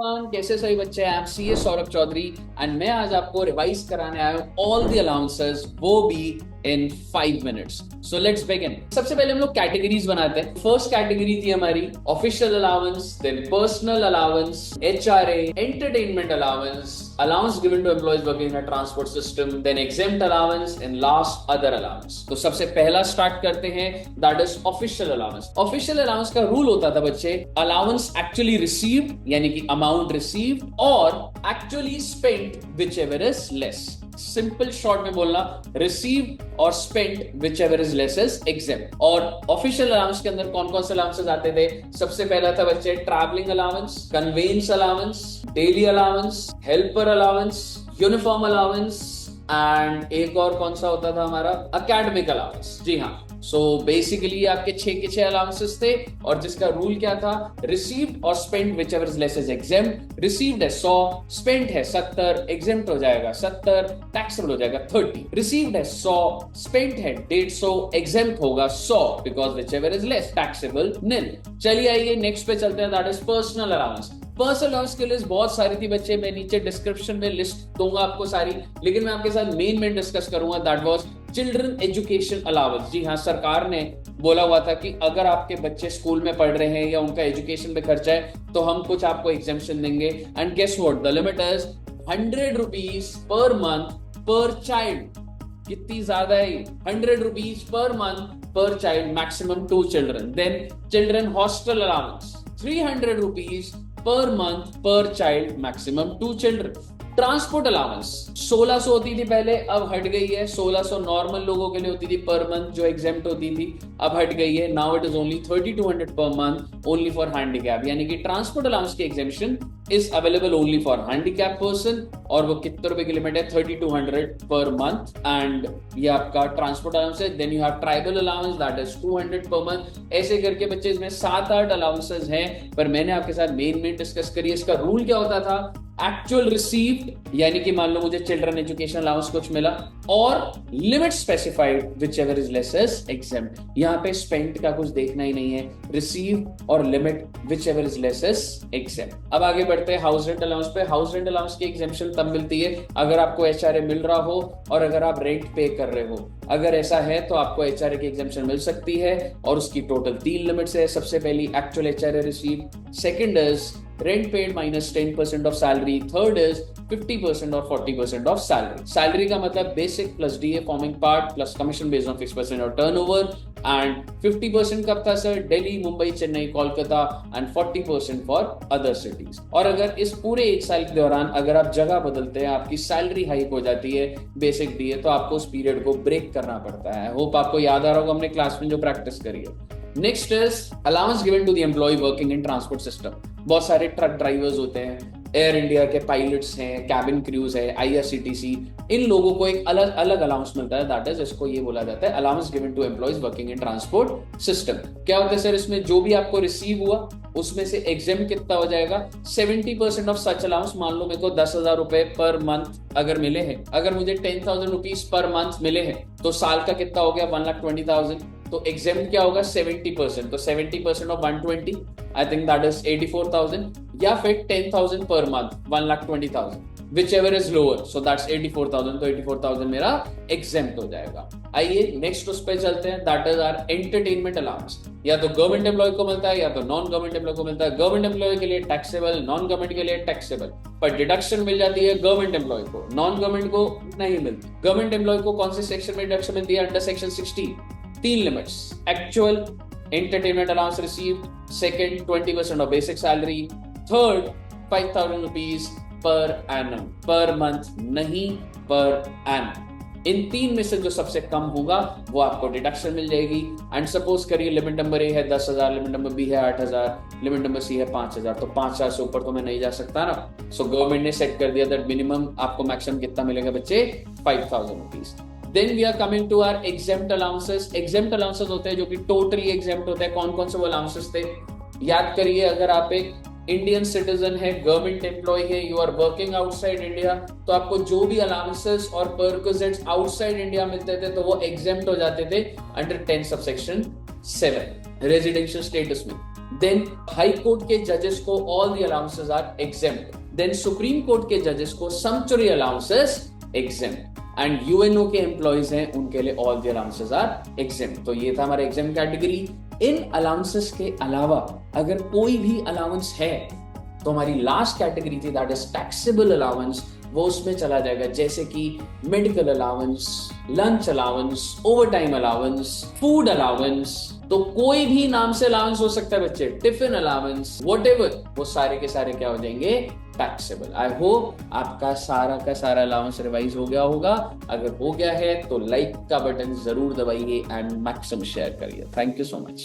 कैसे सही बच्चे हैं। आप सीए सौरभ चौधरी एंड मैं आज आपको रिवाइज कराने आया हूँ ऑल द अलाउंसेस, वो भी इन 5 मिनट्स। So let's begin. सबसे पहले हम लोग कैटेगरीज बनाते हैं। फर्स्ट कैटेगरी थी हमारी official allowance, then personal allowance, HRA, entertainment allowance, allowance given to employees working in a transport system, then exempt allowance and last other allowance. तो सबसे पहला स्टार्ट करते हैं, that is official allowance. Official allowance का rule होता था बच्चे, allowance actually received यानी कि अमाउंट रिसीव्ड और actually spent whichever is less. Simple short में बोलना, रिसीव और spent whichever is less is exempt. और ऑफिशियल अलाउंस के अंदर कौन कौन से अलाउंसेस आते थे? सबसे पहला था बच्चे travelling allowance, convince allowance, daily allowance, helper allowance, uniform allowance and एक और कौन सा होता था हमारा, एकेडमिक अलाउंस। जी हाँ, सो बेसिकली आपके 6 के 6 अलाउंसेस थे और जिसका रूल क्या था, रिसीव्ड और spent whichever is less is exempt. Received है 100, स्पेंट है 70, एग्जेम्प्ट हो जाएगा 70, टैक्सेबल हो जाएगा 30। रिसीव्ड है 100, स्पेंट है 150, एग्जेम्प्ट होगा 100 because whichever is less, taxable nil. चलिए आइए नेक्स्ट पे चलते हैं, that is personal allowance. Personal allowance की लिस्ट बहुत सारी थी बच्चे, मैं नीचे डिस्क्रिप्शन में लिस्ट दूंगा आपको सारी, लेकिन मैं आपके साथ मेन डिस्कस करूंगा, that was children education allowance. जी हाँ, सरकार ने बोला हुआ था कि अगर आपके बच्चे स्कूल में पढ़ रहे हैं या उनका एजुकेशन पे खर्चा है तो हम कुछ आपको एग्जेम्पशन देंगे। And guess what, the limit is 100 rupees per month per child. कितनी ज्यादा है? 100 rupees per month per child, maximum 2 children. Then children hostel allowance 300 rupees per month per child, maximum 2 children. Transport allowance 1600 होती थी पहले, अब हट गई है। 1600 नॉर्मल लोगों के लिए होती थी पर मंथ जो एग्जेम्प्ट होती थी, अब हट गई है। Now it is only 3200 per month only for handicap, यानी कि ट्रांसपोर्ट अलाउंस की exemption is available only for handicap person और वो कितने रुपए की लिमिट है, 3200 पर मंथ। एंड ये आपका ट्रांसपोर्ट अलाउंस है। Then you have tribal allowance, that is 200 पर मंथ। ऐसे करके बच्चे इसमें 7-8 अलाउंसेस हैं, पर मैंने आपके साथ मेन डिस्कस करी। इसका रूल क्या होता था, एक्चुअल रिसीव्ड यानी कि मान लो मुझे चिल्ड्रन एजुकेशन अलाउंस कुछ मिला और limit specified which ever is less is exempt. यहाँ पे स्पेंट का कुछ देखना ही नहीं है, रिसीव और limit which ever is less is exempt. अब आगे बढ़ते हैं हाउस रेंट अलाउंस पे। हाउस रेंट अलाउंस की एग्जेम्पशन तब मिलती है अगर आपको एचआरए मिल रहा हो और अगर आप रेंट पे कर रहे हो। अगर ऐसा है तो आपको एचआरए की एग्जेम्पशन मिल सकती है और उसकी टोटल 3 लिमिट्स है। सबसे पहली actual HRA receive, second is rent paid minus 10% of salary, third is 50% or 40% of salary. Salary का मतलब basic plus DA forming part plus commission based on 6% of turnover and 50% कब था sir, Delhi, Mumbai, Chennai, Kolkata and 40% for other cities। और अगर इस पूरे 1 साल के दौरान अगर आप जगह बदलते हैं, आपकी सैलरी हाइक हो जाती है बेसिक DA, तो आपको उस पीरियड को ब्रेक करना पड़ता है। होप आपको याद आ रहा होगा हमने क्लास में जो प्रैक्टिस करी है। Next is allowance given to the employee working in transport system. बहुत सारे ट्रक ड्राइवर्स होते हैं, एयर इंडिया के पायलट्स हैं, कैबिन क्रूज है, आईआरसीटीसी, इन लोगों को एक अलग अलग अलाउंस मिलता है, दैट इज इसको ये बोला जाता है allowance given to employees working in transport system. क्या होता है सर, इसमें जो भी आपको रिसीव हुआ उसमें से एग्जेम्प्ट कितना हो जाएगा, 70% ऑफ सच अलाउंस। मान लो मेरे को 10,000 रुपए पर मंथ अगर मिले हैं, अगर मुझे 10,000 रुपीज पर मंथ मिले हैं तो साल का कितना हो गया, 1,20,000। तो एग्जेम्प्ट क्या होगा, 70%। तो 70% of 120, I think that is 84,000, या फिर 10,000 per month 1,20,000, which ever is lower, so that's 84,000। तो 84,000 मेरा एग्जेम्प्ट हो जाएगा। आइए नेक्स्ट उस पे चलते हैं, that is our entertainment allowance. या तो गवर्नमेंट एम्प्लॉय को मिलता है या तो नॉन गवर्नमेंट एम्प्लॉय को मिलता है। गवर्नमेंट एम्प्लॉय के लिए टैक्सेबल, नॉन गवर्नमेंट के लिए टैक्सेबल, पर डिडक्शन मिल जाती है गवर्नमेंट एम्प्लॉय को, नॉन गवर्नमेंट को नहीं मिलती। गवर्नमेंट एम्प्लॉय को कौन से सेक्शन में डिडक्शन मिलती है, under section 16। 3 limits, actual entertainment allowance receive, second 20% of basic salary, third 5,000 rupees per annum, per month नहीं पर एनम। इन 3 में से जो सबसे कम होगा वो आपको डिडक्शन मिल जाएगी। एंड सपोज करिए लिमिट नंबर ए है 10,000, लिमिट नंबर बी है 8,000, लिमिट नंबर सी है 5,000, तो 5,000 से ऊपर तो मैं नहीं जा सकता ना। सो गवर्नमेंट ने सेट कर दिया दैट मिनिमम आपको मैक्सिमम कितना मिलेगा बच्चे, 5,000 rupees. Then we are coming to our exempt allowances। exempt allowances होते हैं जो कि totally exempt होते हैं। कौन कौन से वो allowances थे याद करिए। अगर आप एक इंडियन सिटीजन है, गवर्नमेंट एम्प्लॉय है, you are working outside India, तो आपको जो भी अलाउंसेस और परक्विजिट्स आउटसाइड इंडिया मिलते थे तो वो एग्जेम्प्ट हो जाते थे अंडर 10 सबसेक्शन 7 रेजिडेंशियल स्टेटस में। देन हाई कोर्ट के जजेस को all the allowances are exempt, then Supreme Court के जजेस को sumptuary allowances exempt, and UNO के एम्प्लॉइज हैं उनके लिए all the allowances are exempt. तो ये था हमारा एग्जेम्प्ट कैटेगरी। इन अलाउंसेस के अलावा अगर कोई भी अलाउंस है तो हमारी लास्ट कैटेगरी थी दैट इज टैक्सेबल अलाउंस, वो उसमें चला जाएगा, जैसे कि medical allowance, lunch allowance, over time allowance, food allowance. तो कोई भी नाम से अलाउंस हो सकता है बच्चे, टिफिन अलाउंस, व्हाटएवर, वो सारे के सारे क्या हो जाएंगे, टैक्सेबल। आई होप आपका सारा अलाउंस रिवाइज हो गया होगा। अगर हो गया है तो लाइक का बटन जरूर दबाइए एंड मैक्सिमम शेयर करिए। Thank you so much.